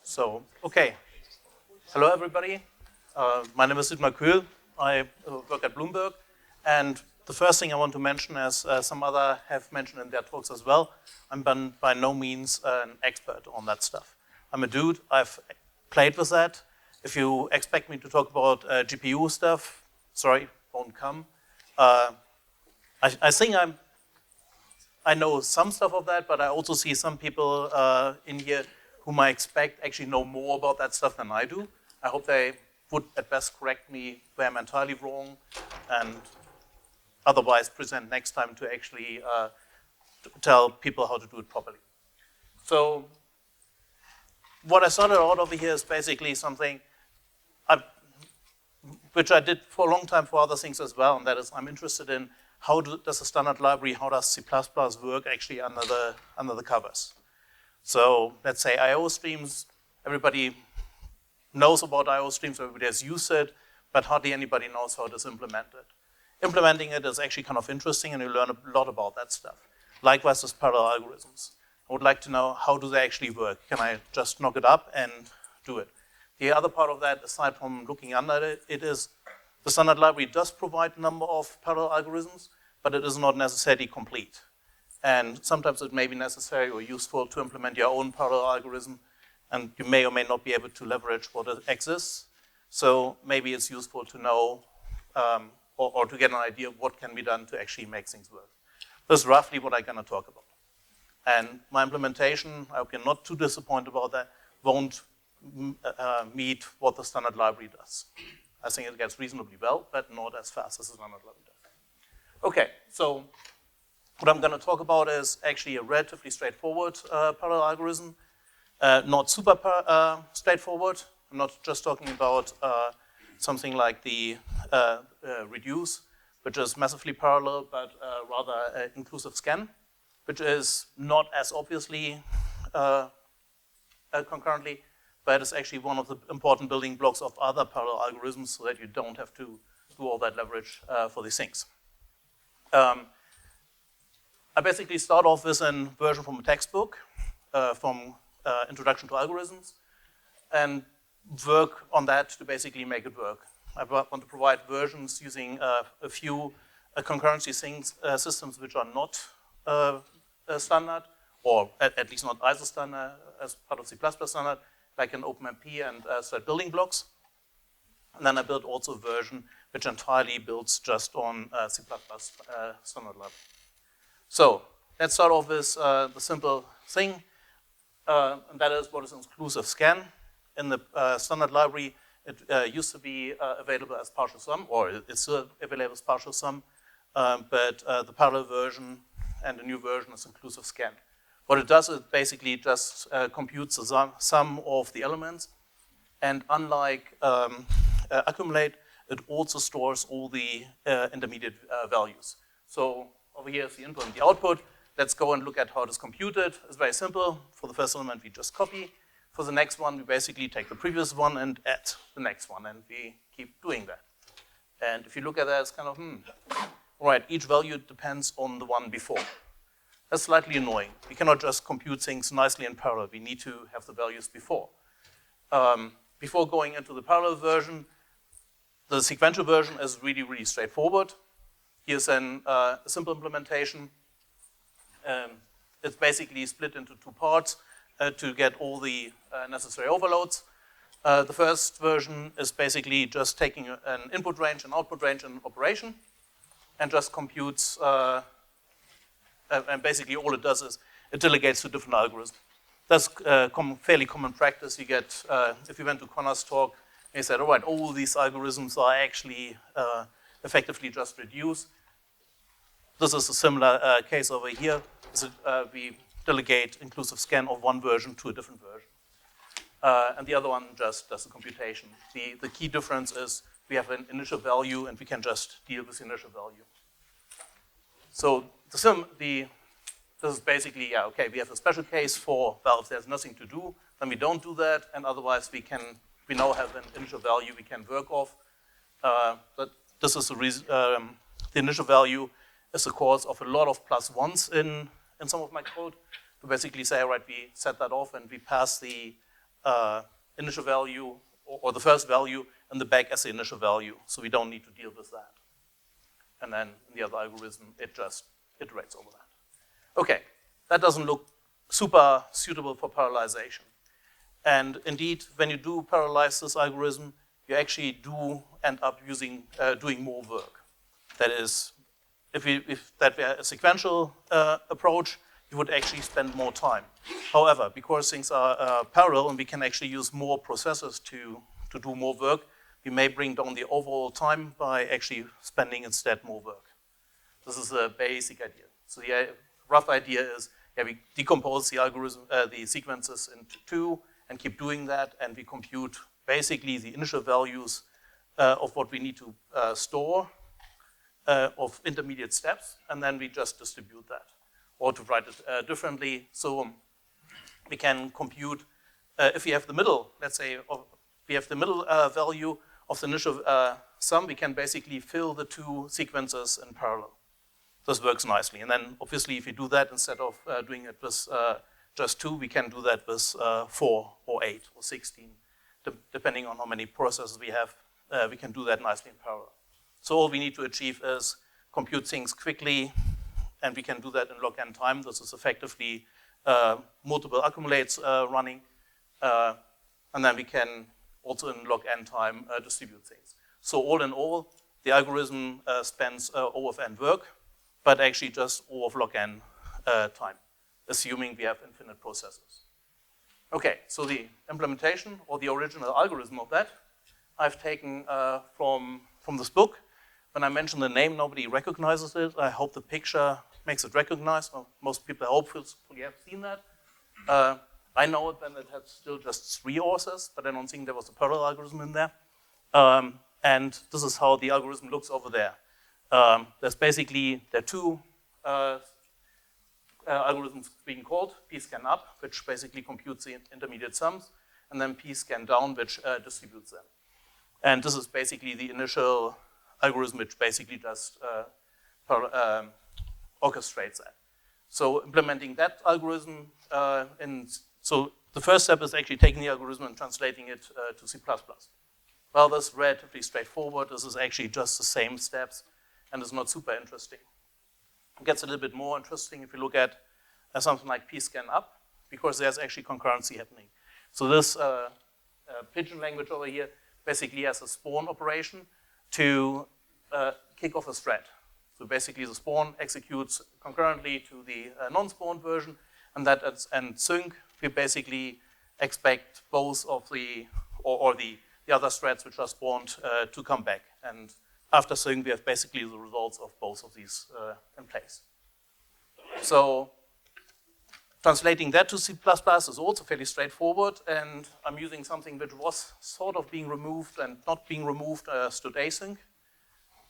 So, okay. Hello, everybody. My name is Dietmar Kuhl. I work at Bloomberg. And the first thing I want to mention, as some other have mentioned in their talks as well, I'm by no means an expert on that stuff. I'm a dude. I've played with that. If you expect me to talk about GPU stuff, sorry, won't come. I think I know some stuff of that, but I also see some people in here whom I expect actually know more about that stuff than I do. I hope they would at best correct me where I'm entirely wrong, and otherwise present next time to actually tell people how to do it properly. So what I started out over here is basically something which I did for a long time for other things as well, and that is I'm interested in how does a standard library, how does C++ work actually under the covers. So let's say I/O streams, everybody knows about I/O streams, everybody has used it, but hardly anybody knows how it is implemented. Implementing it is actually kind of interesting, and you learn a lot about that stuff. Likewise with parallel algorithms. I would like to know how do they actually work. Can I just knock it up and do it? The other part of that, aside from looking under it is the standard library does provide a number of parallel algorithms, but it is not necessarily complete. And sometimes it may be necessary or useful to implement your own parallel algorithm, and you may or may not be able to leverage what exists. So maybe it's useful to know or to get an idea of what can be done to actually make things work. That's roughly what I'm going to talk about. And my implementation, I hope you're not too disappointed about that, won't meet what the standard library does. I think it gets reasonably well, but not as fast as the standard library does. Okay, so what I'm going to talk about is actually a relatively straightforward parallel algorithm, not super straightforward. I'm not just talking about something like the reduce, which is massively parallel, but rather InclusiveScan, which is not as obviously concurrently, but it's actually one of the important building blocks of other parallel algorithms so that you don't have to do all that leverage for these things. I basically start off with a version from a textbook, from Introduction to Algorithms, and work on that to basically make it work. I want to provide versions using a few concurrency systems which are not standard, or at least not ISO standard as part of C++ standard, like an OpenMP and set building blocks. And then I built also a version which entirely builds just on C++ standard level. So let's start off with the simple thing, and that is what is InclusiveScan. In the standard library, it used to be available as partial sum, or it's still available as partial sum, but the parallel version and the new version is InclusiveScan. What it does is basically just computes the sum of the elements, and unlike accumulate, it also stores all the intermediate values. So over here is the input and the output. Let's go and look at how it is computed. It's very simple. For the first element, we just copy. For the next one, we basically take the previous one and add the next one, and we keep doing that. And if you look at that, it's kind of, all right, each value depends on the one before. That's slightly annoying. We cannot just compute things nicely in parallel. We need to have the values before. Before going into the parallel version, the sequential version is really, really straightforward. Here's a simple implementation. It's basically split into two parts to get all the necessary overloads. The first version is basically just taking an input range and output range in operation and just computes, and basically all it does is it delegates to different algorithms. That's fairly common practice. You get, if you went to Connor's talk, and he said, all right, all these algorithms are actually effectively just reduced. This is a similar case over here. So, we delegate InclusiveScan of one version to a different version. And the other one just does the computation. The key difference is we have an initial value and we can just deal with the initial value. So this is basically, yeah, okay, we have a special case for, well, if there's nothing to do, then we don't do that, and otherwise we now have an initial value we can work off. But this is the reason, the initial value is the cause of a lot of plus ones in some of my code. To basically say, all right, we set that off and we pass the initial value or the first value in the back as the initial value, so we don't need to deal with that. And then in the other algorithm, it just iterates over that. Okay, that doesn't look super suitable for parallelization. And indeed, when you do parallelize this algorithm, you actually do end up doing more work. That is, if that were a sequential approach, you would actually spend more time. However, because things are parallel and we can actually use more processors to do more work, we may bring down the overall time by actually spending instead more work. This is the basic idea. So the rough idea is, yeah, we decompose the algorithm, the sequences into two and keep doing that, and we compute basically the initial values of what we need to store of intermediate steps, and then we just distribute that. Or to write it differently, so we can compute, if we have the middle, let's say, we have the middle value of the initial sum, we can basically fill the two sequences in parallel. This works nicely. And then obviously if we do that instead of doing it with just 2, we can do that with 4 or 8 or 16. Depending on how many processes we have, we can do that nicely in parallel. So all we need to achieve is compute things quickly, and we can do that in log n time. This is effectively multiple accumulates running, and then we can also in log n time distribute things. So all in all, the algorithm spends O of n work, but actually just O of log n time, assuming we have infinite processes. Okay, so the implementation or the original algorithm of that, I've taken from this book. When I mention the name, nobody recognizes it. I hope the picture makes it recognized. Well, most people hopefully have seen that. I know it when it had still just 3 authors, but I don't think there was a parallel algorithm in there. And this is how the algorithm looks over there. There are 2 algorithms being called, pscan up, which basically computes the intermediate sums, and then pscan down, which distributes them. And this is basically the initial algorithm, which basically just orchestrates that. So implementing that algorithm, so the first step is actually taking the algorithm and translating it to C++. Well, this is relatively straightforward. This is actually just the same steps, and it's not super interesting. It gets a little bit more interesting if you look at something like pscan up, because there's actually concurrency happening. So this pigeon language over here basically has a spawn operation to kick off a thread. So basically the spawn executes concurrently to the non-spawn version, and that and sync, we basically expect both of the other threads which are spawned to come back. And after sync, we have basically the results of both of these in place. So translating that to C++ is also fairly straightforward, and I'm using something which was sort of being removed and not being removed, std async.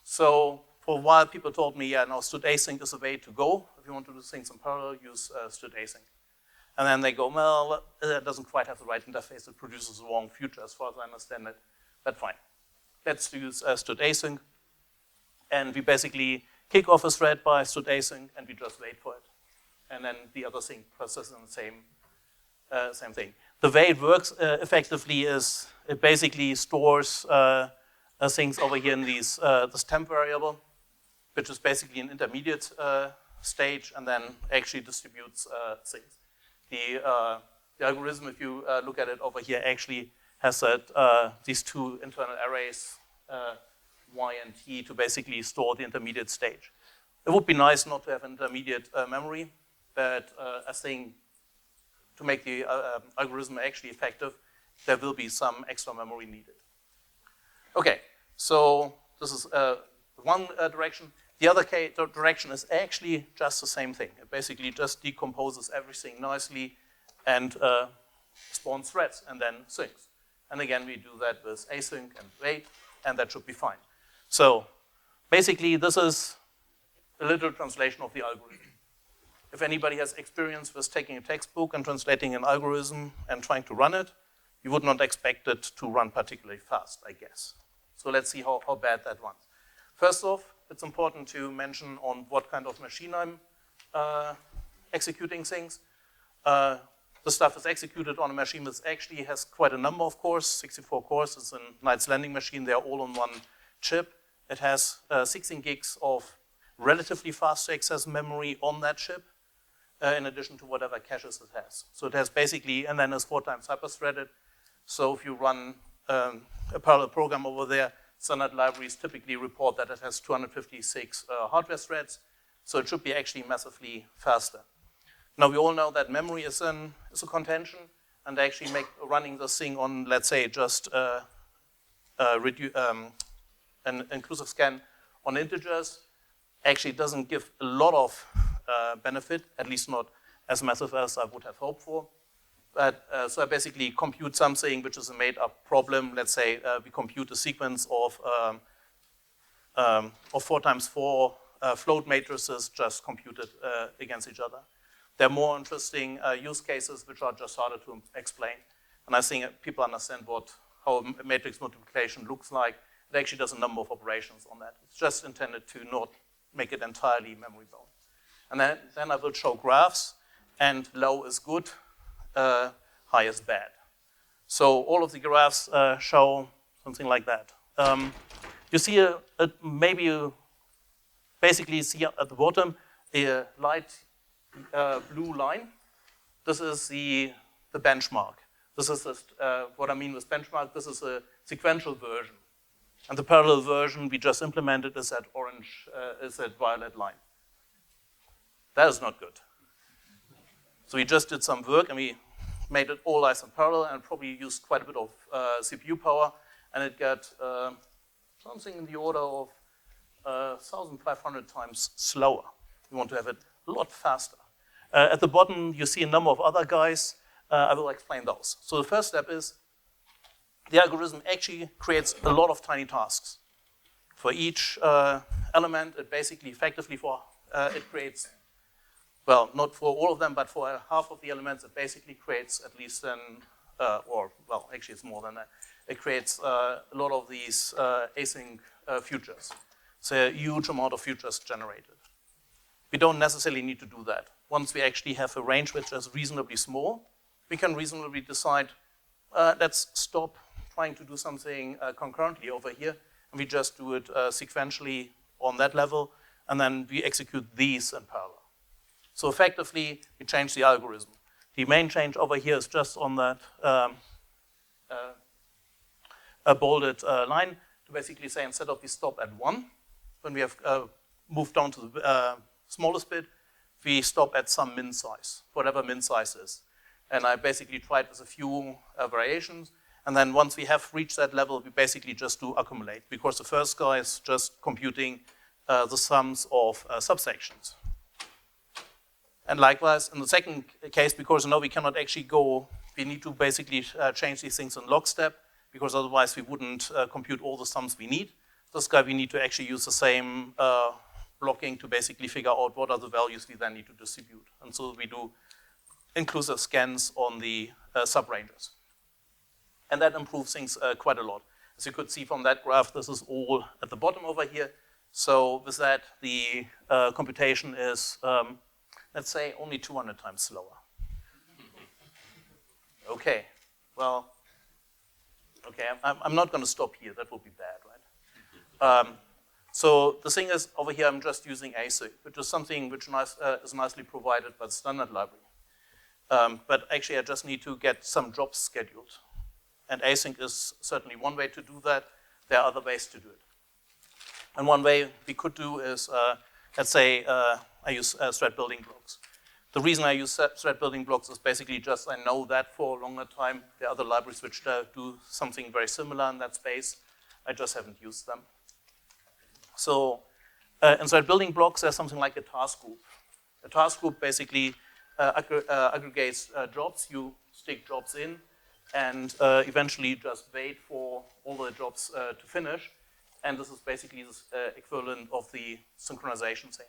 So for a while, people told me, yeah, no, std async is the way to go. If you want to do things in parallel, use std async. And then they go, well, it doesn't quite have the right interface. It produces the wrong future, as far as I understand it. But fine. Let's use std async. And we basically kick off a thread by std async, and we just wait for it. And then the other thing processes the same thing. The way it works effectively is it basically stores things over here in this temp variable, which is basically an intermediate stage, and then actually distributes things. The algorithm, if you look at it over here, actually has that, these 2 internal arrays, y and t, to basically store the intermediate stage. It would be nice not to have intermediate memory, but I think to make the algorithm actually effective, there will be some extra memory needed. Okay, so this is one direction. The other direction is actually just the same thing. It basically just decomposes everything nicely and spawns threads and then syncs. And again, we do that with async and wait, and that should be fine. So basically, this is a little translation of the algorithm. If anybody has experience with taking a textbook and translating an algorithm and trying to run it, you would not expect it to run particularly fast, I guess. So let's see how bad that runs. First off, it's important to mention on what kind of machine I'm executing things. the stuff is executed on a machine that actually has quite a number of cores, 64 cores. It's a Knight's Landing machine. They're all on one chip. It has 16 gigs of relatively fast to access memory on that chip, in addition to whatever caches it has. So it has basically, and then it's 4 times hyper-threaded. So if you run a parallel program over there, standard libraries typically report that it has 256 hardware threads. So it should be actually massively faster. Now we all know that memory is a contention, and actually running this thing on, let's say, just an InclusiveScan on integers actually doesn't give a lot of benefit, at least not as massive as I would have hoped for. But so I basically compute something which is a made-up problem. Let's say we compute a sequence of 4 times 4 float matrices just computed against each other. There are more interesting use cases which are just harder to explain. And I think people understand how matrix multiplication looks like. It actually does a number of operations on that. It's just intended to not make it entirely memory bound. And then I will show graphs, and low is good, high is bad. So all of the graphs show something like that. You see maybe you basically see at the bottom a light blue line. This is the benchmark. This is what I mean with benchmark. This is a sequential version. And the parallel version we just implemented is that orange, is that violet line. That is not good. So we just did some work and we made it all nice and parallel and probably used quite a bit of CPU power, and it got something in the order of 1,500 times slower. We want to have it a lot faster. At the bottom, you see a number of other guys. I will explain those. So the first step is the algorithm actually creates a lot of tiny tasks. For each element, it basically effectively it creates, well, not for all of them, but for half of the elements, it basically creates at least actually it's more than that. It creates a lot of these async futures. So a huge amount of futures generated. We don't necessarily need to do that. Once we actually have a range which is reasonably small, we can reasonably decide, let's stop trying to do something concurrently over here, and we just do it sequentially on that level, and then we execute these in parallel. So effectively, we change the algorithm. The main change over here is just on that bolded line to basically say instead of we stop at 1, when we have moved down to the smallest bit, we stop at some min size, whatever min size is. And I basically tried with a few variations. And then once we have reached that level, we basically just do accumulate, because the first guy is just computing the sums of subsections. And likewise, in the second case, because now we cannot actually we need to basically change these things in Lockstep, because otherwise we wouldn't compute all the sums we need. This guy, we need to actually use the same blocking to basically figure out what are the values we then need to distribute. And so we do inclusive scans on the subranges. And that improves things quite a lot. As you could see from that graph, this is all at the bottom over here. So with that, the computation is, let's say, only 200 times slower. Okay, well, okay, I'm not going to stop here. That would be bad, right? So the thing is, over here, I'm just using async, which is something which is nicely provided by the standard library. But actually, I just need to get some jobs scheduled. And async is certainly one way to do that. There are other ways to do it. And one way we could do is, let's say, I use thread building blocks. The reason I use thread building blocks is basically just I know that for a longer time. There are other libraries which do something very similar in that space. I just haven't used them. So in thread building blocks, there's something like a task group. A task group basically aggregates jobs. You stick jobs in and eventually just wait for all the jobs to finish. And this is basically the equivalent of the synchronization thing.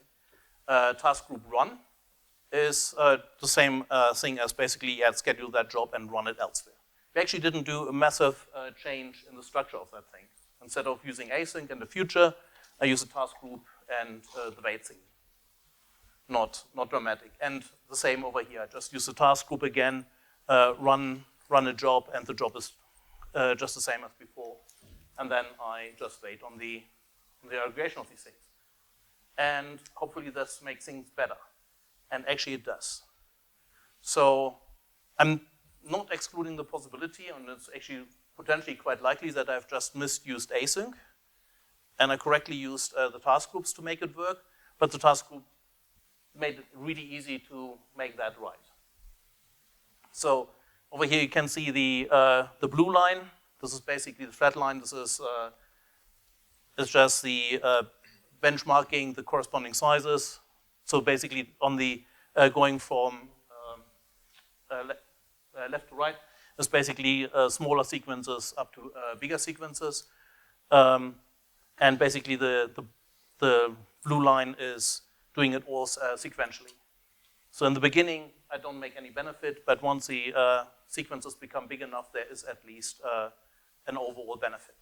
Task group run is the same thing as basically schedule that job and run it elsewhere. We actually didn't do a massive change in the structure of that thing. Instead of using async in the future, I use a task group and the wait thing. Not dramatic. And the same over here. I just use the task group again. run a job, and the job is just the same as before. And then I just wait on the aggregation of these things. And hopefully this makes things better. And actually it does. So I'm not excluding the possibility, and it's actually potentially quite likely that I've just misused async, and I correctly used the task groups to make it work, but the task group made it really easy to make that right. So over here you can see the blue line. This is basically the flat line. This is just the benchmarking the corresponding sizes. So basically on the going from left to right is basically smaller sequences up to bigger sequences. And basically the blue line is doing it all sequentially. So in the beginning, I don't make any benefit, but once the sequences become big enough, there is at least an overall benefit.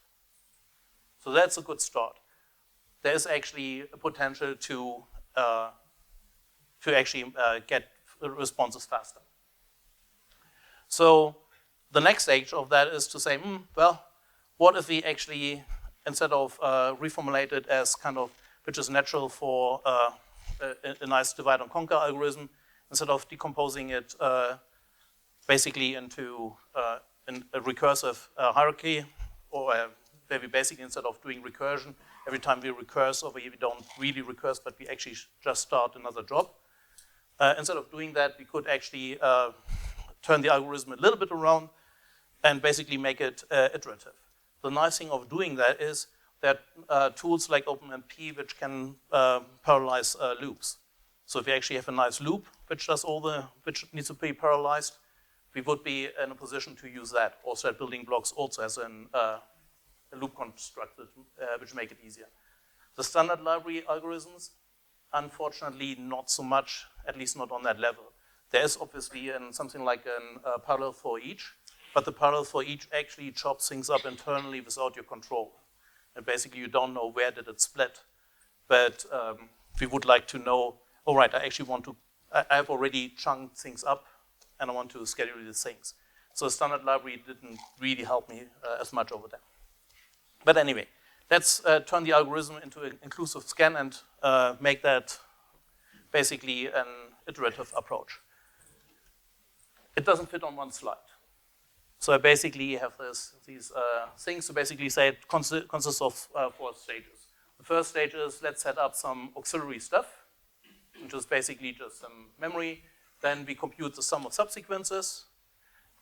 So that's a good start. There is actually a potential to actually get responses faster. So the next stage of that is to say, well, what if we actually, instead of reformulate it as kind of, which is natural for a nice divide and conquer algorithm, instead of decomposing it basically into a recursive hierarchy, or maybe basically instead of doing recursion, every time we recurse over here, we don't really recurse, but we actually just start another job. Instead of doing that, we could actually turn the algorithm a little bit around and basically make it iterative. The nice thing of doing that is that tools like OpenMP which can parallelize loops. So if we actually have a nice loop which does which needs to be parallelized, we would be in a position to use that. Also, at building blocks also as a loop constructed, which make it easier. The standard library algorithms, unfortunately, not so much, at least not on that level. There is obviously something like a parallel for each, but the parallel for each actually chops things up internally without your control. And basically, you don't know where did it split. But we would like to know, all right, I actually want to, I've already chunked things up, and I want to schedule these things. So the standard library didn't really help me as much over there. But anyway, let's turn the algorithm into an InclusiveScan and make that basically an iterative approach. It doesn't fit on one slide. So I basically have these things to basically say it consists of 4 stages. The first stage is let's set up some auxiliary stuff, which is basically just some memory. Then we compute the sum of subsequences.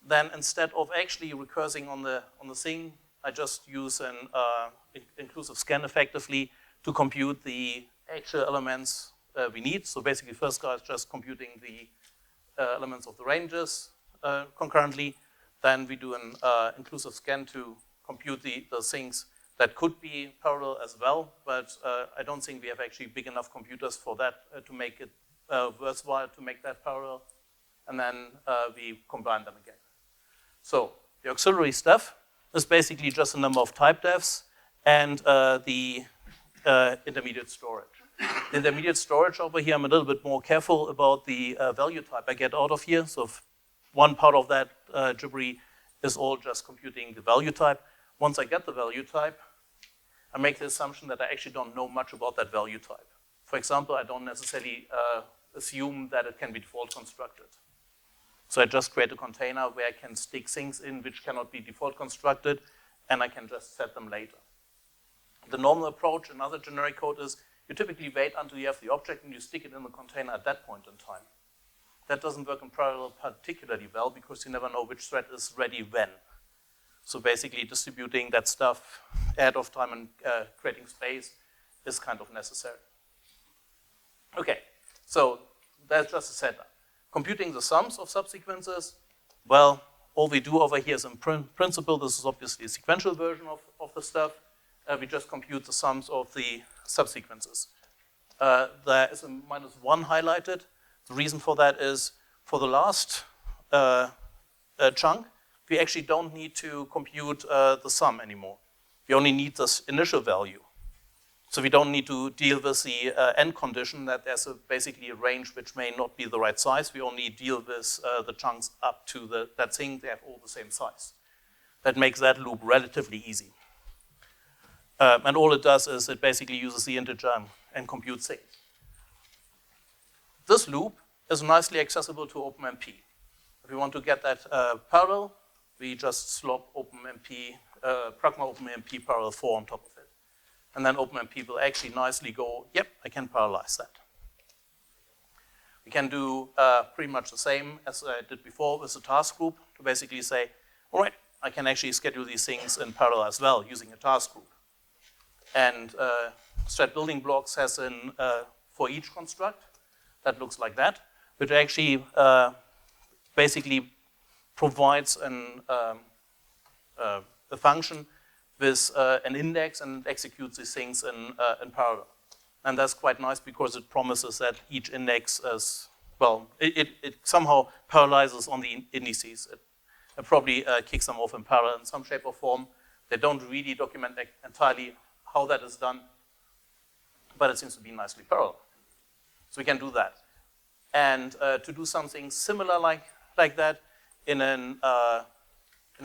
Then instead of actually recursing on the thing, I just use an InclusiveScan effectively to compute the actual elements we need. So basically, first guy is just computing the elements of the ranges concurrently. Then we do an InclusiveScan to compute the things that could be parallel as well, but I don't think we have actually big enough computers for that to make it worthwhile to make that parallel. And then we combine them again. So the auxiliary stuff is basically just a number of type defs and the intermediate storage. The intermediate storage over here, I'm a little bit more careful about the value type I get out of here. So if one part of that gibbery is all just computing the value type. Once I get the value type, I make the assumption that I actually don't know much about that value type. For example, I don't necessarily assume that it can be default constructed. So I just create a container where I can stick things in which cannot be default constructed, and I can just set them later. The normal approach in other generic code is you typically wait until you have the object and you stick it in the container at that point in time. That doesn't work in parallel particularly well because you never know which thread is ready when. So basically distributing that stuff ahead of time and creating space is kind of necessary. Okay, so that's just a setup. Computing the sums of subsequences, well, all we do over here is in principle, this is obviously a sequential version of the stuff. We just compute the sums of the subsequences. There is a -1 highlighted. The reason for that is for the last chunk, we actually don't need to compute the sum anymore. We only need this initial value. So we don't need to deal with the end condition that there's basically a range which may not be the right size. We only deal with the chunks up to that thing, they have all the same size. That makes that loop relatively easy. And all it does is it basically uses the integer and computes things. This loop is nicely accessible to OpenMP. If we want to get that parallel, we just slop OpenMP, pragma OpenMP parallel 4 on top of it. And then OpenMP will actually nicely go, yep, I can parallelize that. We can do pretty much the same as I did before with the task group to basically say, all right, I can actually schedule these things in parallel as well using a task group. And Strat Building Blocks has an for each construct that looks like that, which actually basically provides a function with an index and executes these things in parallel. And that's quite nice because it promises that each index is, well, it somehow parallelizes on the indices. It probably kicks them off in parallel in some shape or form. They don't really document entirely how that is done, but it seems to be nicely parallel. So we can do that. And to do something similar like that in a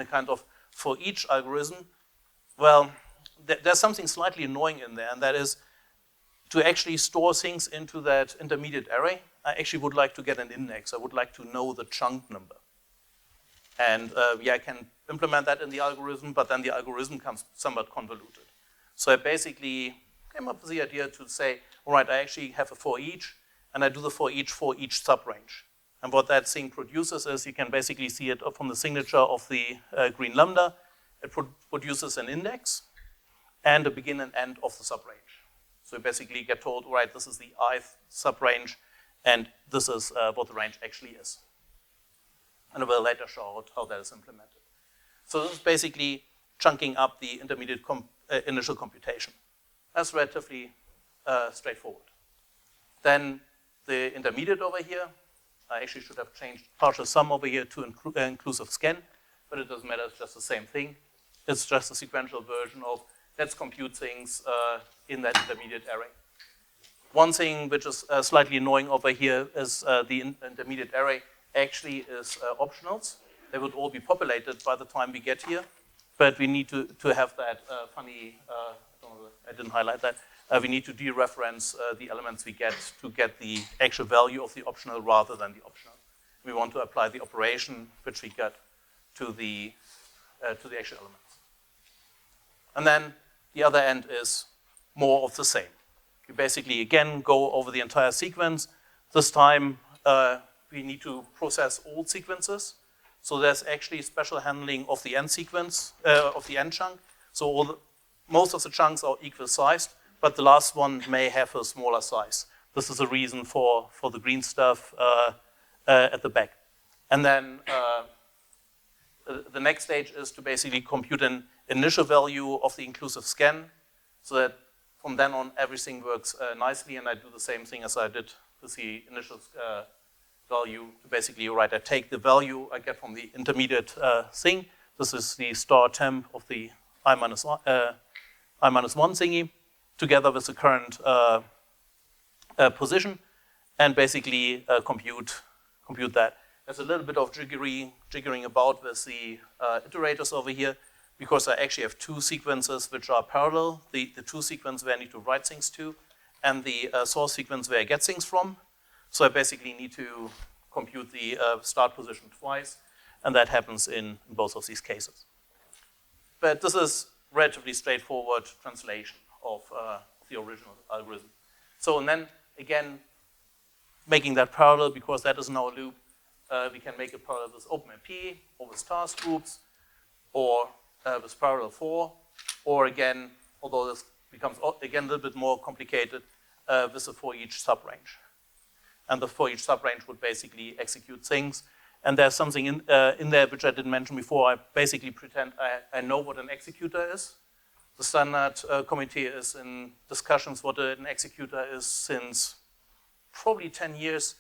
kind of for each algorithm, well, there's something slightly annoying in there, and that is to actually store things into that intermediate array. I actually would like to get an index. I would like to know the chunk number. And yeah, I can implement that in the algorithm, but then the algorithm comes somewhat convoluted. So I basically came up with the idea to say, all right, I actually have a for each, and I do the for each subrange. And what that thing produces is, you can basically see it from the signature of the green lambda. It produces an index and a begin and end of the subrange. So you basically get told, all right, this is the ith subrange, and this is what the range actually is. And I will later show how that is implemented. So this is basically chunking up the intermediate initial computation. That's relatively straightforward. Then the intermediate over here, I actually should have changed partial sum over here to InclusiveScan, but it doesn't matter, it's just the same thing. It's just a sequential version of let's compute things in that intermediate array. One thing which is slightly annoying over here is the intermediate array actually is optionals. They would all be populated by the time we get here, but we need to have that funny, I didn't highlight that, we need to dereference the elements we get to get the actual value of the optional rather than the optional. We want to apply the operation which we get to the actual elements. And then the other end is more of the same. We basically, again, go over the entire sequence. This time, we need to process all sequences. So there's actually special handling of the end sequence, of the end chunk. So most of the chunks are equal sized, but the last one may have a smaller size. This is a reason for the green stuff at the back. And then the next stage is to basically compute an initial value of the InclusiveScan, so that from then on everything works nicely, and I do the same thing as I did with the initial value. Basically, right, I take the value I get from the intermediate thing. This is the star temp of the I-1 thingy, together with the current position, and basically compute that. There's a little bit of jiggering about with the iterators over here, because I actually have two sequences which are parallel, the two sequences where I need to write things to, and the source sequence where I get things from. So I basically need to compute the start position twice, and that happens in both of these cases. But this is relatively straightforward translation of the original algorithm. So, and then, again, making that parallel, because that is now a loop, we can make it parallel with OpenMP, or with task groups, or with parallel 4, or again, although this becomes, again, a little bit more complicated, with the for each subrange. And the for each subrange would basically execute things. And there's something in there which I didn't mention before. I basically pretend I know what an executor is. The standard committee is in discussions what an executor is since probably 10 years.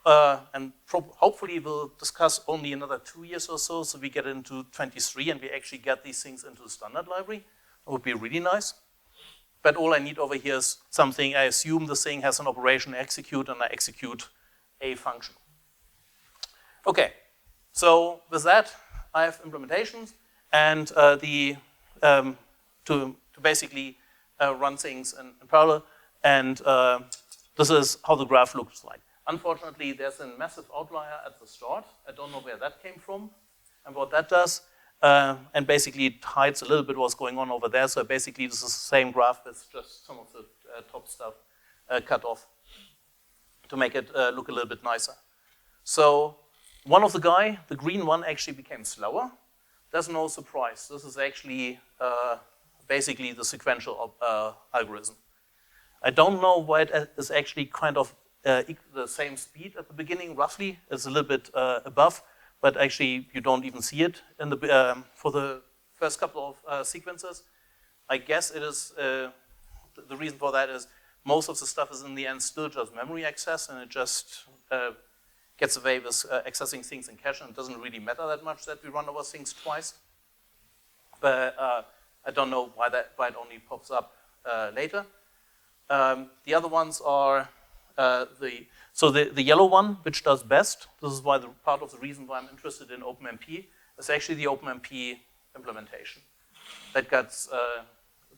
And hopefully we'll discuss only another 2 years or so we get into 23 and we actually get these things into the standard library. That would be really nice. but all I need over here is something, I assume this thing has an operation execute, and I execute a function. Okay, so with that, I have implementations, and to basically run things in parallel, and this is how the graph looks like. Unfortunately, there's a massive outlier at the start. I don't know where that came from and what that does. And basically it hides a little bit what's going on over there. So basically this is the same graph with just some of the top stuff cut off to make it look a little bit nicer. So one of the green one actually became slower. There's no surprise. This is actually basically the sequential algorithm. I don't know why it is actually kind of the same speed at the beginning, roughly. It's a little bit above, but actually you don't even see it in the, for the first couple of sequences. I guess it is, the reason for that is most of the stuff is in the end still just memory access, and it just gets away with accessing things in cache, and it doesn't really matter that much that we run over things twice. But I don't know why it only pops up later. The other ones are the yellow one, which does best. This is why part of the reason why I'm interested in OpenMP is actually the OpenMP implementation. That gets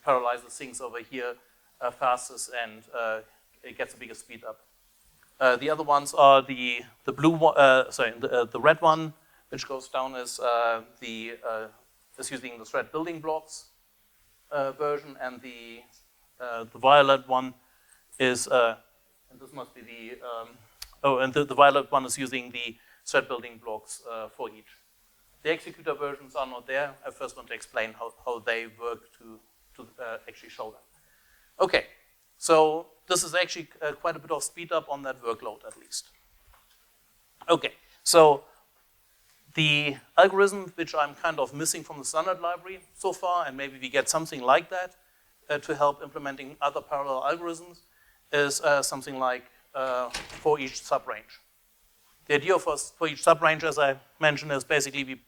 parallelizes things over here fastest, and it gets a bigger speed up. The other ones are the blue one, the red one, which goes down as is using the thread building blocks version, and the violet one is, and this must be the violet one is using the thread building blocks for each. The executor versions are not there. I first want to explain how they work to actually show them. Okay, so this is actually quite a bit of speed up on that workload at least. Okay, so the algorithm which I'm kind of missing from the standard library so far, and maybe we get something like that to help implementing other parallel algorithms, is something like for each subrange. The idea for each subrange, as I mentioned, is basically we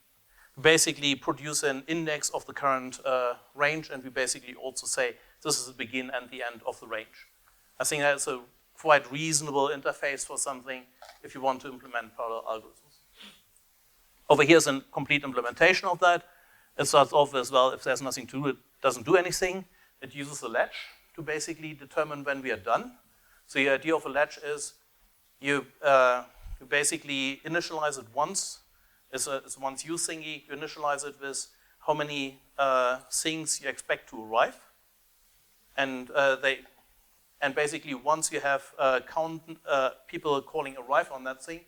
basically produce an index of the current range, and we basically also say this is the begin and the end of the range. I think that's a quite reasonable interface for something if you want to implement parallel algorithms. Over here is a complete implementation of that. It starts off as well, if there's nothing to do, it doesn't do anything. It uses a latch to basically determine when we are done. So the idea of a latch is you basically initialize it once. It's once use thingy. You initialize it with how many things you expect to arrive, and basically once you have people calling arrive on that thing,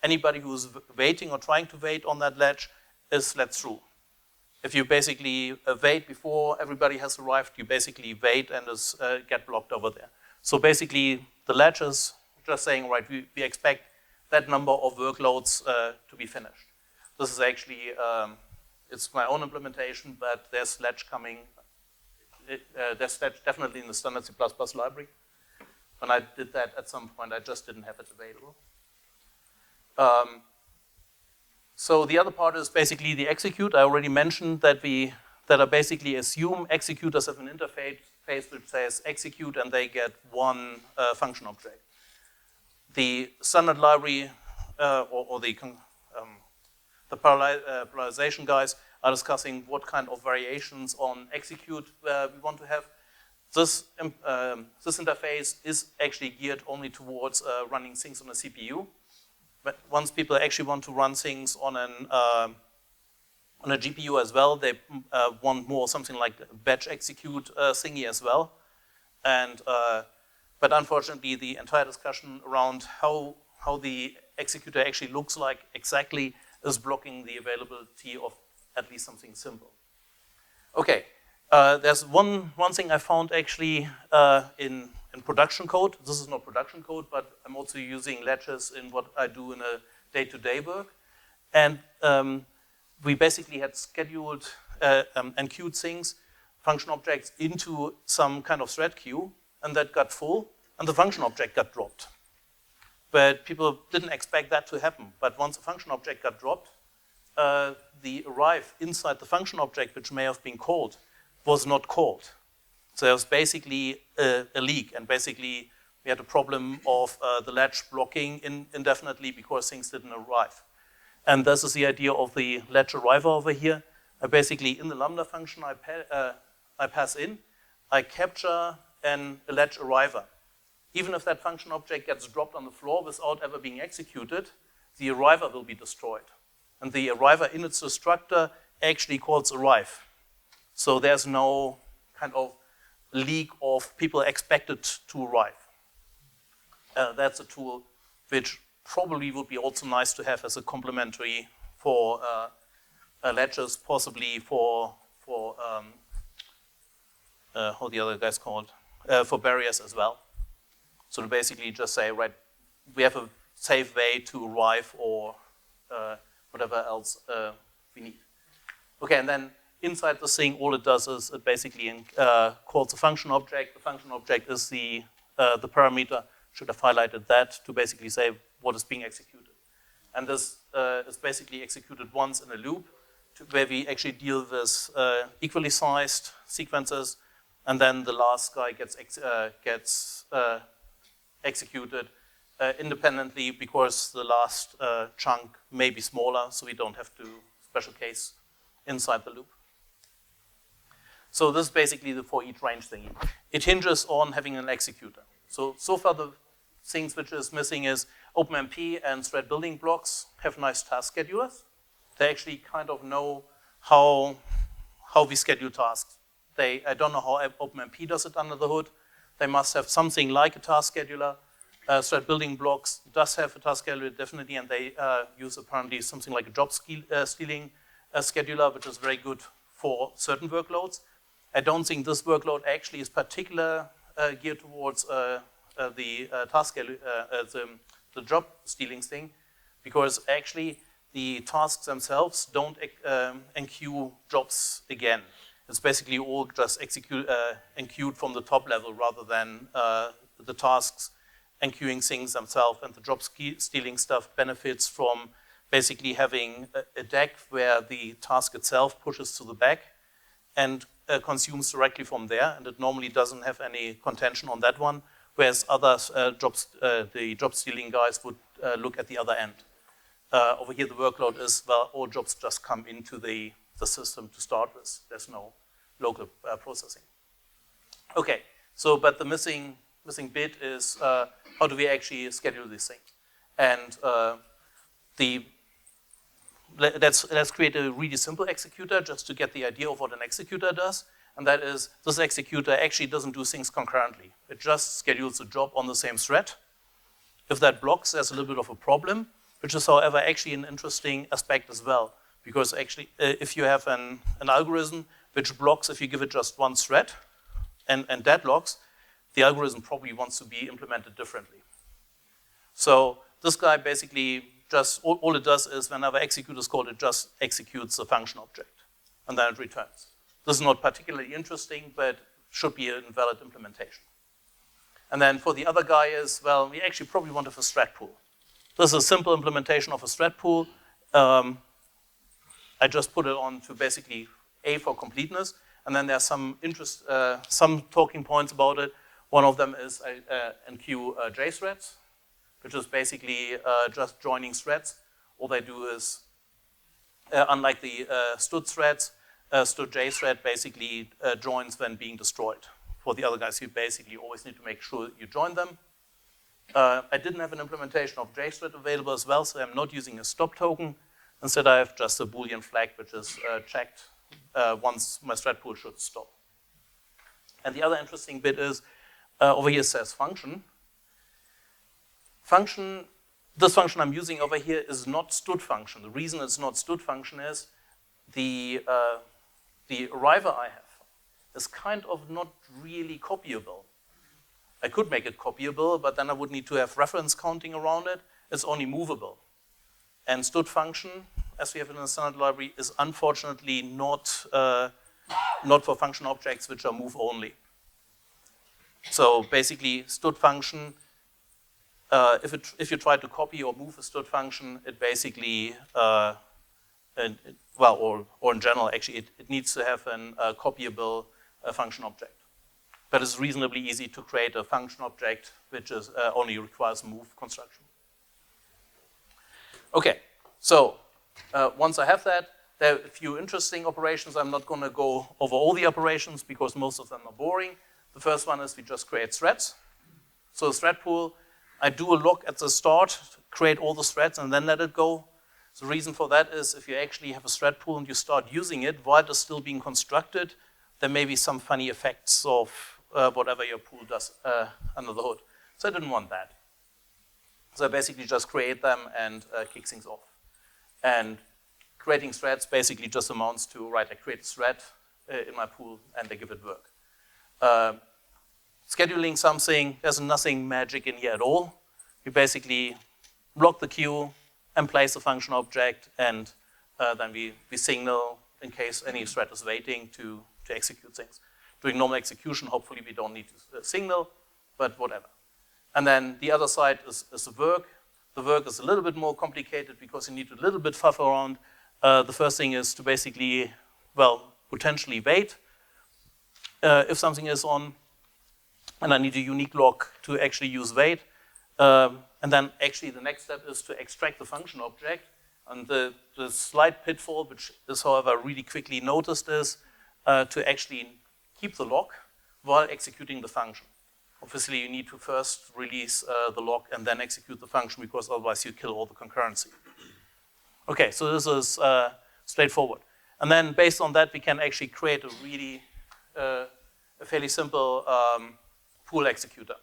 anybody who's waiting or trying to wait on that latch is let through. If you basically wait before everybody has arrived, you basically wait and get blocked over there. So basically, the latch is just saying, right, we expect that number of workloads to be finished. This is actually, it's my own implementation, but there's latch coming. There's latch definitely in the standard C++ library. When I did that at some point, I just didn't have it available. So the other part is basically the execute. I already mentioned that I basically assume executors have an interface which says execute, and they get one function object. The standard library or the parallelization guys are discussing what kind of variations on execute we want to have. This interface is actually geared only towards running things on a CPU. But once people actually want to run things on a GPU as well, they want more something like a batch execute thingy as well. And but unfortunately, the entire discussion around how the executor actually looks like exactly is blocking the availability of at least something simple. Okay, there's one thing I found actually in production code. This is not production code, but I'm also using latches in what I do in a day-to-day work. And we basically had scheduled and queued things, function objects, into some kind of thread queue, and that got full, and the function object got dropped. But people didn't expect that to happen. But once the function object got dropped, the arrive inside the function object, which may have been called, was not called. So there's basically a leak, and basically we had a problem of the ledge blocking indefinitely because things didn't arrive. And this is the idea of the ledge arriver over here. Basically, in the Lambda function I pass in, I capture a ledge arriver. Even if that function object gets dropped on the floor without ever being executed, the arriver will be destroyed. And the arriver in its destructor actually calls arrive. So there's no kind of leak of people expected to arrive. That's a tool which probably would be also nice to have as a complementary for ledgers, possibly for how the other guy's called, for barriers as well. So to basically just say, right, we have a safe way to arrive or whatever else we need. Okay, and then inside this thing, all it does is it basically calls a function object. The function object is the parameter. Should have highlighted that to basically say what is being executed. And this is basically executed once in a loop where we actually deal with equally sized sequences, and then the last guy gets executed independently because the last chunk may be smaller, so we don't have to special case inside the loop. So this is basically the for each range thingy. It hinges on having an executor. So far the things which is missing is OpenMP and thread building blocks have nice task schedulers. They actually kind of know how we schedule tasks. I don't know how OpenMP does it under the hood. They must have something like a task scheduler. Thread building blocks does have a task scheduler, definitely, and they use apparently something like a job stealing scheduler, which is very good for certain workloads. I don't think this workload actually is particularly geared towards the task the job stealing thing, because actually the tasks themselves don't enqueue jobs again. It's basically all just enqueued from the top level rather than the tasks enqueuing things themselves, and the job stealing stuff benefits from basically having a deck where the task itself pushes to the back and consumes directly from there, and it normally doesn't have any contention on that one, whereas others, the job stealing guys would look at the other end. Over here the workload is, well, all jobs just come into the system to start with. There's no local processing. Okay, so but the missing bit is how do we actually schedule this thing? And let's create a really simple executor just to get the idea of what an executor does. And that is, this executor actually doesn't do things concurrently. It just schedules a job on the same thread. If that blocks, there's a little bit of a problem, which is, however, actually an interesting aspect as well. Because actually, if you have an algorithm which blocks if you give it just one thread and deadlocks, the algorithm probably wants to be implemented differently. So this guy basically just, all it does is whenever execute is called, it just executes the function object, and then it returns. This is not particularly interesting, but should be an valid implementation. And then for the other guy is, well, we actually probably want to have a thread pool. This is a simple implementation of a thread pool. I just put it on to basically A for completeness, and then there's some talking points about it. One of them is enqueue JThreads, which is basically just joining threads. All they do is, unlike the stud threads, stud JThread basically joins when being destroyed. For the other guys, you basically always need to make sure you join them. I didn't have an implementation of JThread available as well, so I'm not using a stop token. Instead, I have just a Boolean flag, which is checked once my thread pool should stop. And the other interesting bit is, over here it says function. This function I'm using over here is not stud function. The reason it's not stud function is the arriver I have is kind of not really copyable. I could make it copyable, but then I would need to have reference counting around it. It's only movable. And stud function, as we have in the standard library, is unfortunately not for function objects which are move only. So basically, stud function, if you try to copy or move a stud function, it basically, or in general, actually, it needs to have a copyable function object. but it's reasonably easy to create a function object which is, only requires move construction. Okay, so once I have that, there are a few interesting operations. I'm not going to go over all the operations because most of them are boring. The first one is we just create threads. So the thread pool, I do a lock at the start, create all the threads, and then let it go. The reason for that is if you actually have a thread pool and you start using it while it's still being constructed, there may be some funny effects of whatever your pool does under the hood. So I didn't want that. So I basically just create them and kick things off. And creating threads basically just amounts to, right, I create a thread in my pool and I give it work. Scheduling something, there's nothing magic in here at all. You basically block the queue and place a function object, and then we signal in case any thread is waiting to execute things. Doing normal execution, hopefully we don't need to signal, but whatever. And then the other side is the work. The work is a little bit more complicated because you need to a little bit fuff around. The first thing is to basically, well, potentially wait if something is on, and I need a unique lock to actually use wait. And then actually the next step is to extract the function object. And the slight pitfall, which is however really quickly noticed, is to actually keep the lock while executing the function. Obviously you need to first release the lock and then execute the function because otherwise you kill all the concurrency. Okay, so this is straightforward. And then based on that we can actually create a really a fairly simple pool executor.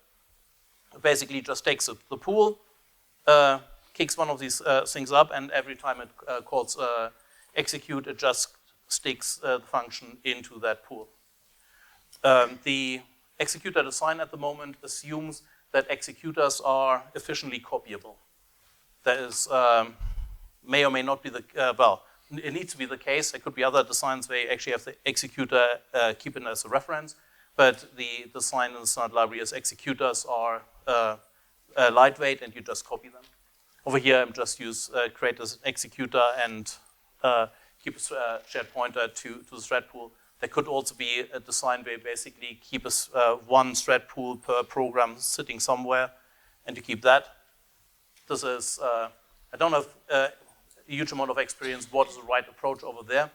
It basically just takes the pool, kicks one of these things up, and every time it calls execute, it just sticks the function into that pool. The executor design at the moment assumes that executors are efficiently copyable. That is, may or may not be the, well, it needs to be the case. There could be other designs where you actually have the executor keep it as a reference, but the design in the standard library is executors are lightweight and you just copy them. Over here, I'm just create as an executor and keep a shared pointer to the thread pool. There could also be a design where you basically keep one thread pool per program sitting somewhere, and you keep that. This is, I don't have a huge amount of experience what is the right approach over there.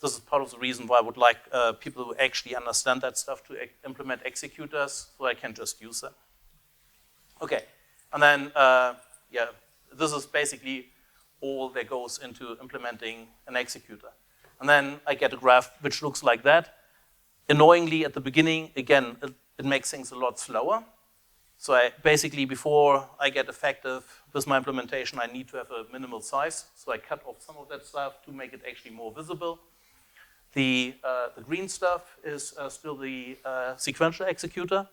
This is part of the reason why I would like people who actually understand that stuff to implement executors so I can just use them. Okay, and then, yeah, this is basically all that goes into implementing an executor. And then I get a graph which looks like that. Annoyingly, at the beginning, again, it makes things a lot slower. So I basically, before I get effective with my implementation, I need to have a minimal size. So I cut off some of that stuff to make it actually more visible. The green stuff is still the sequential executor.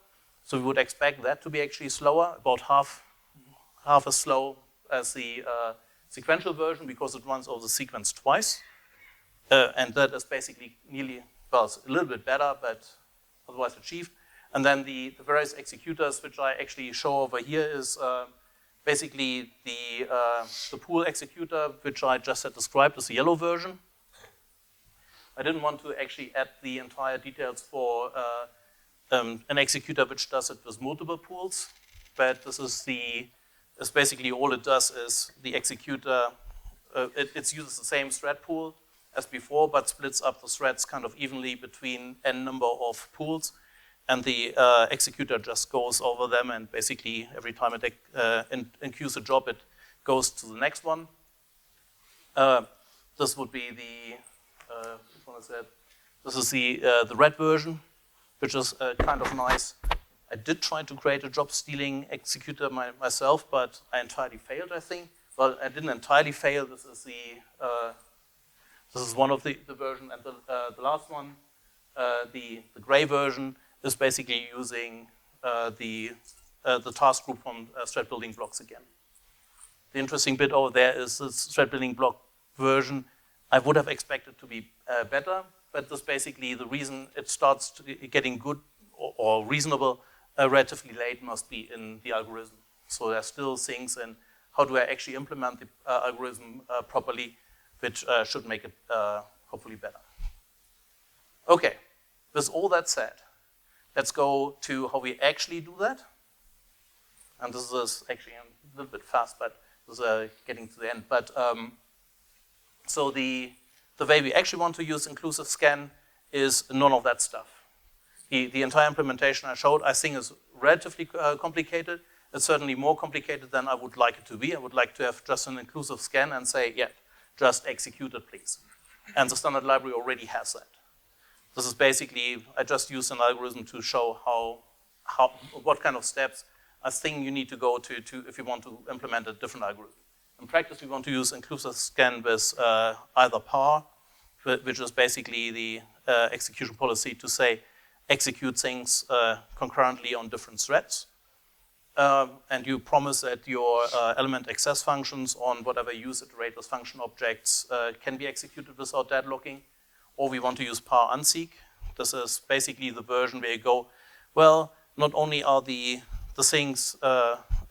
So we would expect that to be actually slower, about half as slow as the sequential version because it runs over the sequence twice. And that is basically nearly, well, it's a little bit better, but otherwise achieved. And then the various executors, which I actually show over here, is basically the pool executor, which I just had described as the yellow version. I didn't want to actually add the entire details for an executor which does it with multiple pools, but this is basically all it does is the executor, it uses the same thread pool as before, but splits up the threads kind of evenly between n number of pools, and the executor just goes over them, and basically every time it enqueues a job, it goes to the next one. This would be the, which one is that? This is the red version, which is kind of nice. I did try to create a job stealing executor myself, but I entirely failed, I think. Well, I didn't entirely fail. This is this is one of the version, and the last one, the gray version, is basically using the task group from thread building blocks again. The interesting bit over there is this thread building block version. I would have expected to be better, but this basically the reason it starts getting good or reasonable relatively late must be in the algorithm. So there's still things in how do I actually implement the algorithm properly, which should make it hopefully better. Okay, with all that said, let's go to how we actually do that. And this is actually a little bit fast, but this is getting to the end. But so the way we actually want to use InclusiveScan is none of that stuff. The entire implementation I showed, I think, is relatively complicated. It's certainly more complicated than I would like it to be. I would like to have just an InclusiveScan and say, yeah, just execute it, please. And the standard library already has that. This is basically, I just use an algorithm to show what kind of steps I think you need to go to if you want to implement a different algorithm. In practice, we want to use InclusiveScan with either PAR, which is basically the execution policy to say, execute things concurrently on different threads. And you promise that your element access functions on whatever use iterators function objects can be executed without deadlocking. Or we want to use PAR unseek. This is basically the version where you go, well, not only are the things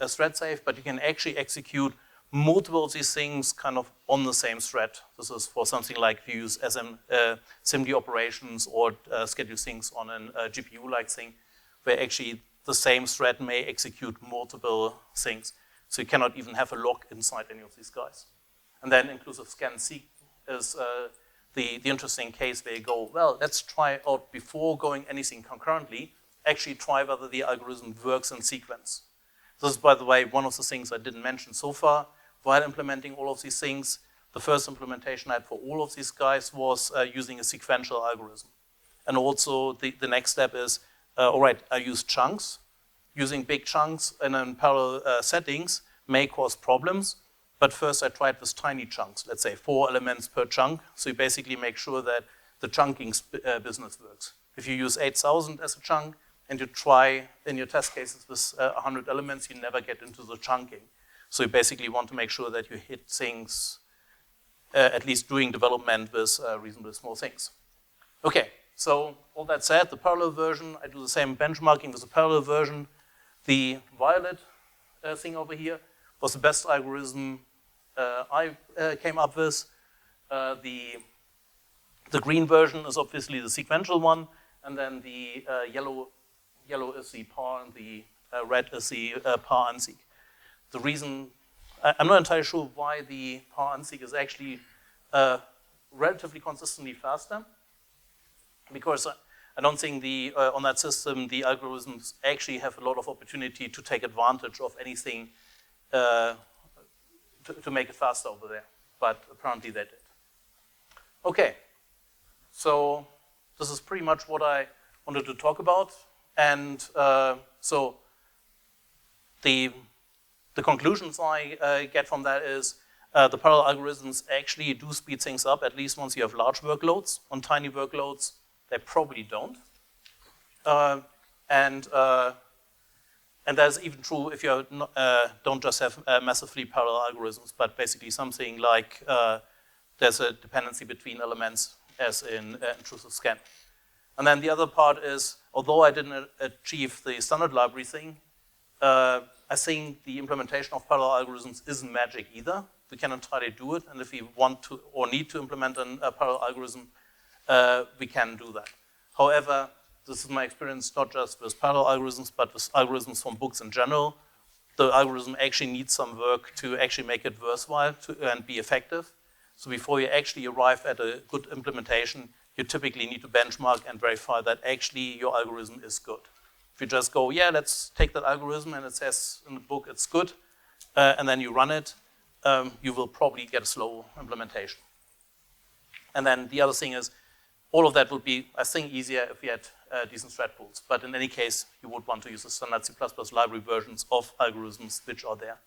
thread safe, but you can actually execute multiple of these things kind of on the same thread. This is for something like if you use SIMD operations or schedule things on a GPU-like thing, where actually the same thread may execute multiple things. So you cannot even have a lock inside any of these guys. And then InclusiveScan seek is the interesting case where you go, well, let's try out before going anything concurrently, actually try whether the algorithm works in sequence. This is, by the way, one of the things I didn't mention so far. While implementing all of these things, the first implementation I had for all of these guys was using a sequential algorithm. And also the next step is, all right, I use chunks. Using big chunks and in parallel settings may cause problems, but first I tried with tiny chunks, let's say 4 elements per chunk. So you basically make sure that the chunking business works. If you use 8,000 as a chunk and you try in your test cases with 100 elements, you never get into the chunking. So you basically want to make sure that you hit things, at least doing development with reasonably small things. Okay, so all that said, the parallel version, I do the same benchmarking with the parallel version. The violet thing over here was the best algorithm I came up with. The green version is obviously the sequential one, and then the yellow is the PAR and the red is the PAR unseek. The reason, I'm not entirely sure why the PAR unseek is actually relatively consistently faster, because I don't think on that system the algorithms actually have a lot of opportunity to take advantage of anything to make it faster over there, but apparently they did. Okay, so this is pretty much what I wanted to talk about, and so the conclusions I get from that is the parallel algorithms actually do speed things up, at least once you have large workloads. On tiny workloads, they probably don't. And that's even true if you don't just have massively parallel algorithms, but basically something like there's a dependency between elements, as in InclusiveScan. And then the other part is, although I didn't achieve the standard library thing, I think the implementation of parallel algorithms isn't magic either. We can entirely do it, and if we want to or need to implement a parallel algorithm, we can do that. However, this is my experience not just with parallel algorithms, but with algorithms from books in general. The algorithm actually needs some work to actually make it worthwhile and be effective. So before you actually arrive at a good implementation, you typically need to benchmark and verify that actually your algorithm is good. If you just go, yeah, let's take that algorithm and it says in the book it's good, and then you run it, you will probably get a slow implementation. And then the other thing is, all of that would be, I think, easier if you had decent thread pools. But in any case, you would want to use the standard C++ library versions of algorithms which are there.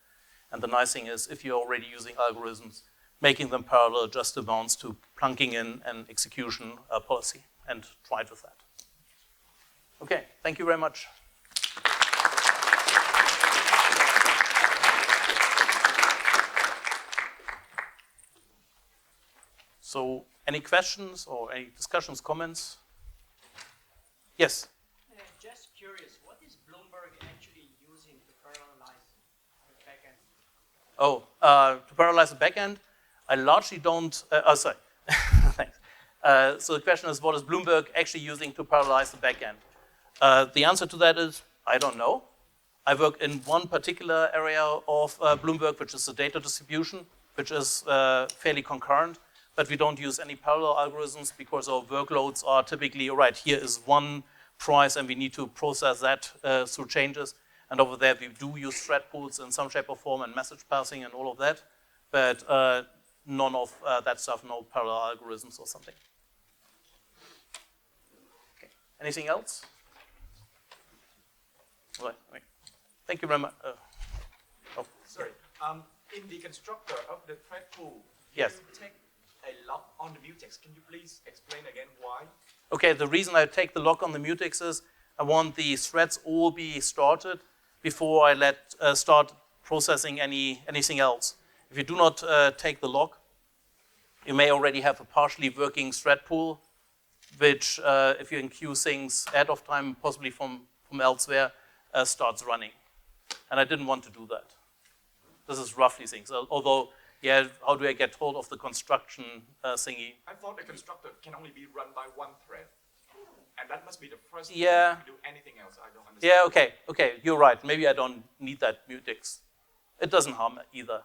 And the nice thing is, if you're already using algorithms, making them parallel just amounts to plunking in an execution policy, and try it with that. Okay, thank you very much. So, any questions or any discussions, comments? Yes? Just curious, what is Bloomberg actually using to parallelize the backend? Oh, to parallelize the backend? I largely don't, sorry, thanks. So the question is, what is Bloomberg actually using to parallelize the backend? The answer to that is, I don't know. I work in one particular area of Bloomberg, which is the data distribution, which is fairly concurrent, but we don't use any parallel algorithms because our workloads are typically, all right, here is one price and we need to process that through changes. And over there, we do use thread pools in some shape or form and message passing and all of that, but none of that stuff, no parallel algorithms or something. Okay. Anything else? Right. Thank you very much. Oh. Sorry. In the constructor of the thread pool, yes. You take a lock on the mutex. Can you please explain again why? Okay, the reason I take the lock on the mutex is I want the threads all be started before I start processing anything else. If you do not take the lock, you may already have a partially working thread pool, which if you enqueue things ahead of time, possibly from elsewhere, starts running. And I didn't want to do that. This is roughly things. Although, yeah, how do I get hold of the construction thingy? I thought the constructor can only be run by one thread. And that must be the first thing yeah. to do anything else. I don't understand. Yeah, okay, you're right. Maybe I don't need that mutex. It doesn't harm either.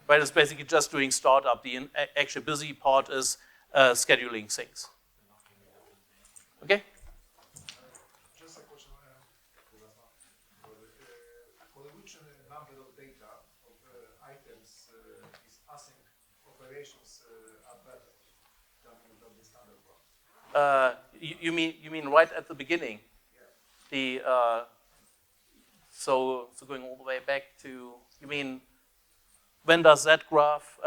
But it's basically just doing startup. The actually busy part is scheduling things. Okay? Just a question. For which number of data of items is async operations are better than the standard one? You mean right at the beginning? Yeah. The so going all the way back to, you mean when does that graph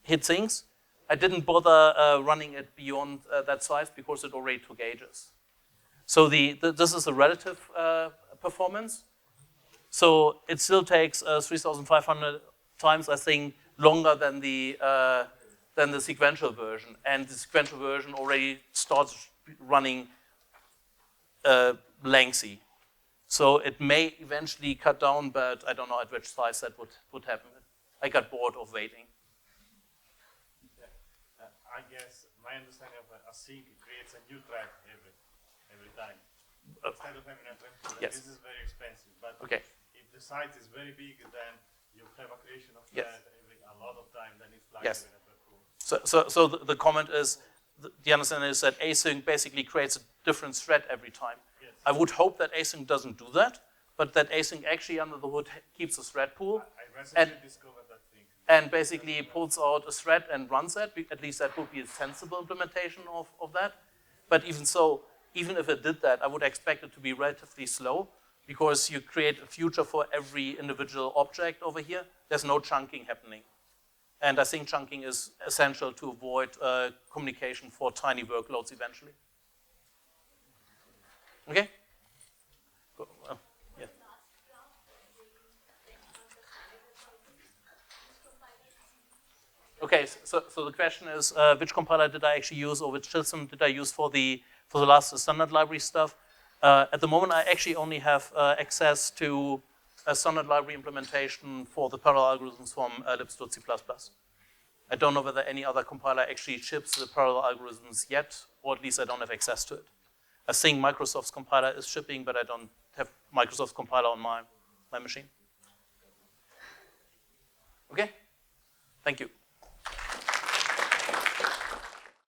hit things? I didn't bother running it beyond that size because it already took ages. So this is a relative performance. So it still takes 3,500 times, I think, longer than the sequential version. And the sequential version already starts running lengthy. So it may eventually cut down, but I don't know at which size that would happen. I got bored of waiting. I guess my understanding of async creates a new thread every time. Instead of having a thread, yes. This is very expensive. But okay. If the site is very big, then you have a creation of yes. thread a lot of time, then it's like yes. in a thread pool. So the comment is, the understanding is that async basically creates a different thread every time. Yes. I would hope that async doesn't do that, but that async actually under the hood keeps a thread pool. I recently discovered that thing. And basically pulls out a thread and runs that. At least that would be a sensible implementation of that. But even so, even if it did that, I would expect it to be relatively slow because you create a future for every individual object over here. There's no chunking happening. And I think chunking is essential to avoid communication for tiny workloads eventually. Okay? Yeah. Okay, so the question is, which compiler did I actually use, or which system did I use for the last standard library stuff? At the moment, I actually only have access to a standard library implementation for the parallel algorithms from libc.c++. I don't know whether any other compiler actually ships the parallel algorithms yet, or at least I don't have access to it. I think Microsoft's compiler is shipping, but I don't have Microsoft's compiler on my machine. Okay, thank you.